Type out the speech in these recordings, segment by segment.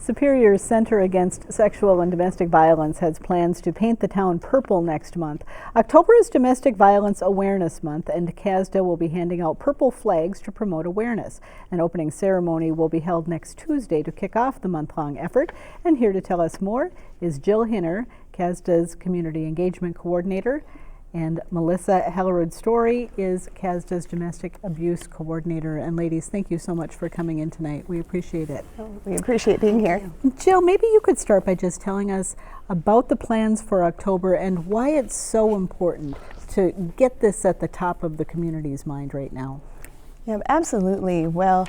Superior's Center Against Sexual and Domestic Violence has plans to paint the town purple next month. October is Domestic Violence Awareness Month, and CASDA will be handing out purple flags to promote awareness. An opening ceremony will be held next Tuesday to kick off the month-long effort. And here to tell us more is Jill Hinner, CASDA's Community Engagement Coordinator, and Melissa Hellerud-Story is CASDA's Domestic Abuse Coordinator. And ladies, thank you so much for coming in tonight. We appreciate it. We appreciate being here. Jill, maybe you could start by just telling us about the plans for October and why it's so important to get this at the top of the community's mind right now. Yeah, absolutely. Well,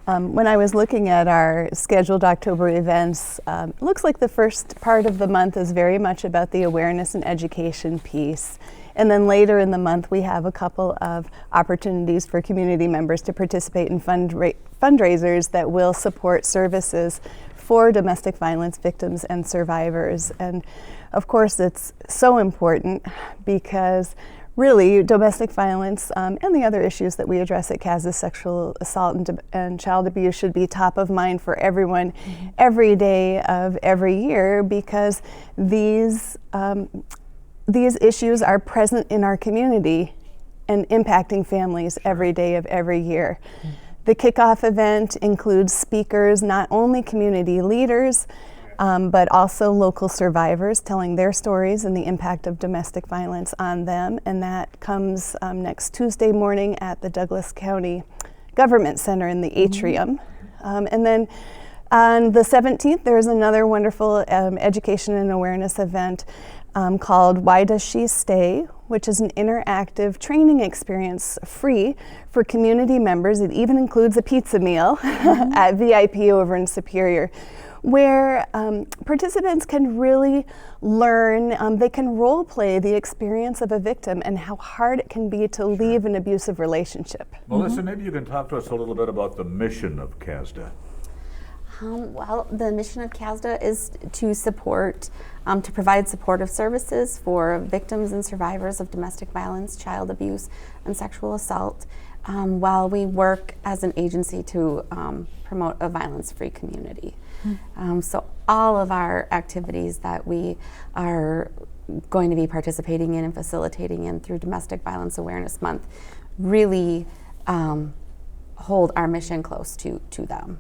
when I was looking at our scheduled October events, it looks like the first part of the month is very much about the awareness and education piece. And then later in the month, we have a couple of opportunities for community members to participate in fundraisers that will support services for domestic violence victims and survivors. And of course, it's so important because really, domestic violence and the other issues that we address at CASDA, sexual assault and child abuse, should be top of mind for everyone every day of every year, because these issues are present in our community and impacting families every day of every year. The kickoff event includes speakers, not only community leaders, but also local survivors telling their stories and the impact of domestic violence on them. And that comes next Tuesday morning at the Douglas County Government Center in the atrium. And then on the 17th, there's another wonderful education and awareness event called Why Does She Stay?, which is an interactive training experience free for community members. It even includes a pizza meal at VIP over in Superior, where participants can really learn, they can role play the experience of a victim and how hard it can be to leave an abusive relationship. Melissa, maybe you can talk to us a little bit about the mission of CASDA. Well, the mission of CASDA is to support, to provide supportive services for victims and survivors of domestic violence, child abuse, and sexual assault, while we work as an agency to promote a violence-free community. So all of our activities that we are going to be participating in and facilitating in through Domestic Violence Awareness Month really hold our mission close to them.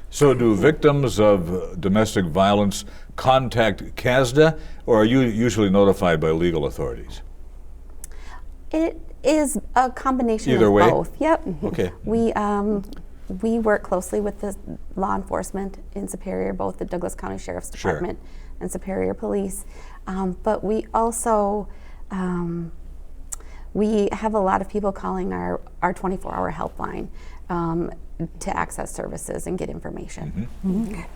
So do victims of domestic violence contact CASDA, or are you usually notified by legal authorities? It is a combination Either of way? both. Yep. Okay. We work closely with the law enforcement in Superior, both the Douglas County Sheriff's Department and Superior Police. But we also, we have a lot of people calling our 24-hour helpline to access services and get information.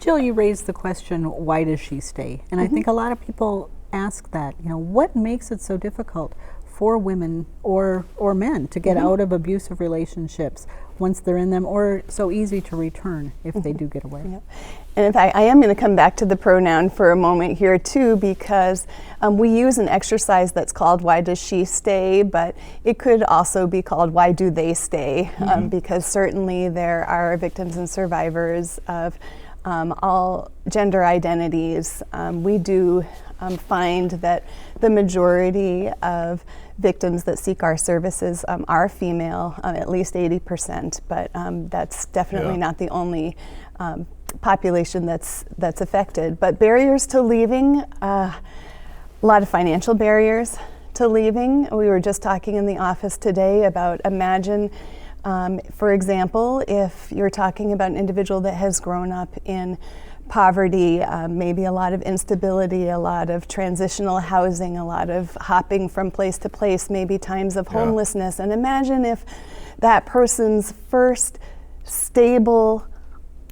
Jill, you raised the question, why does she stay? And I think a lot of people ask that, what makes it so difficult for women or men to get out of abusive relationships once they're in them, or so easy to return if they do get away? Yep. And in fact, I am going to come back to the pronoun for a moment here too, because we use an exercise that's called Why Does She Stay? But it could also be called Why Do They Stay? Because certainly there are victims and survivors of all gender identities. We do find that the majority of victims that seek our services are female, at least 80%, but that's definitely not the only population that's affected. But barriers to leaving, a lot of financial barriers to leaving. We were just talking in the office today about, imagine, for example, if you're talking about an individual that has grown up in poverty, maybe a lot of instability, a lot of transitional housing, a lot of hopping from place to place, maybe times of homelessness. And imagine if that person's first stable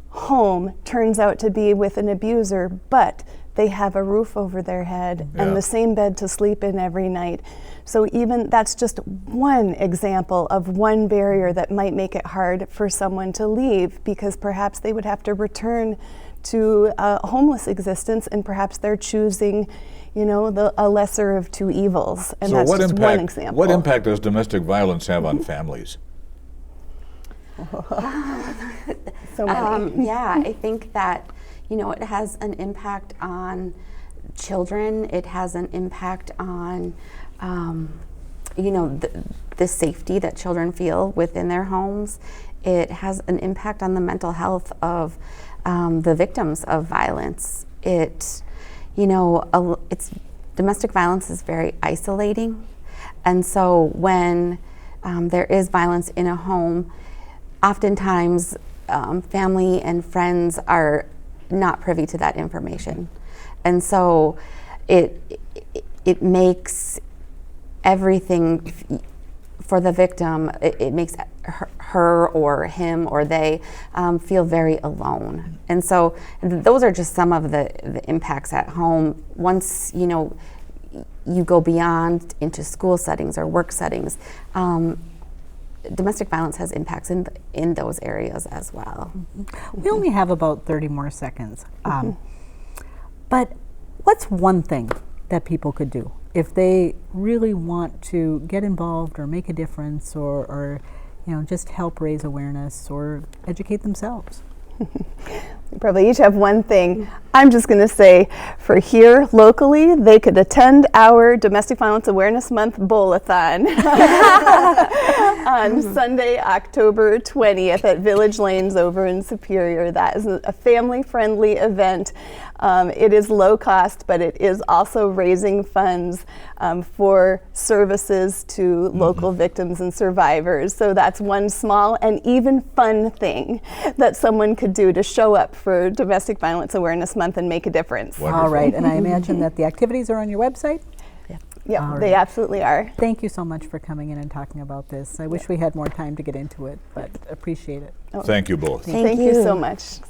home turns out to be with an abuser, but they have a roof over their head and the same bed to sleep in every night. So even that's just one example of one barrier that might make it hard for someone to leave, because perhaps they would have to return to a homeless existence, and perhaps they're choosing, a lesser of two evils. And so that's just one example. What impact does domestic violence have on families? So many. I think that it has an impact on children. It has an impact on, the safety that children feel within their homes. It has an impact on the mental health of the victims of violence. Domestic violence is very isolating, and so when there is violence in a home, oftentimes family and friends are not privy to that information, and so it makes everything for the victim. It makes her or him or they feel very alone, and so those are just some of the impacts at home. Once you go beyond into school settings or work settings, domestic violence has impacts in those areas as well. We only have about 30 more seconds, but what's one thing that people could do if they really want to get involved or make a difference, or just help raise awareness or educate themselves? We probably each have one thing. I'm just going to say, for here locally, they could attend our Domestic Violence Awareness Month Bowl-a-thon on Sunday, October 20th at Village Lanes over in Superior. That is a family-friendly event. It is low cost, but it is also raising funds for services to local victims and survivors. So that's one small and even fun thing that someone could do to show up for Domestic Violence Awareness Month and make a difference. Wonderful. All right, and I imagine that the activities are on your website? Yeah, All they right. absolutely are. Thank you so much for coming in and talking about this. I wish we had more time to get into it, but appreciate it. Thank you both. Thank Thank you you. so much.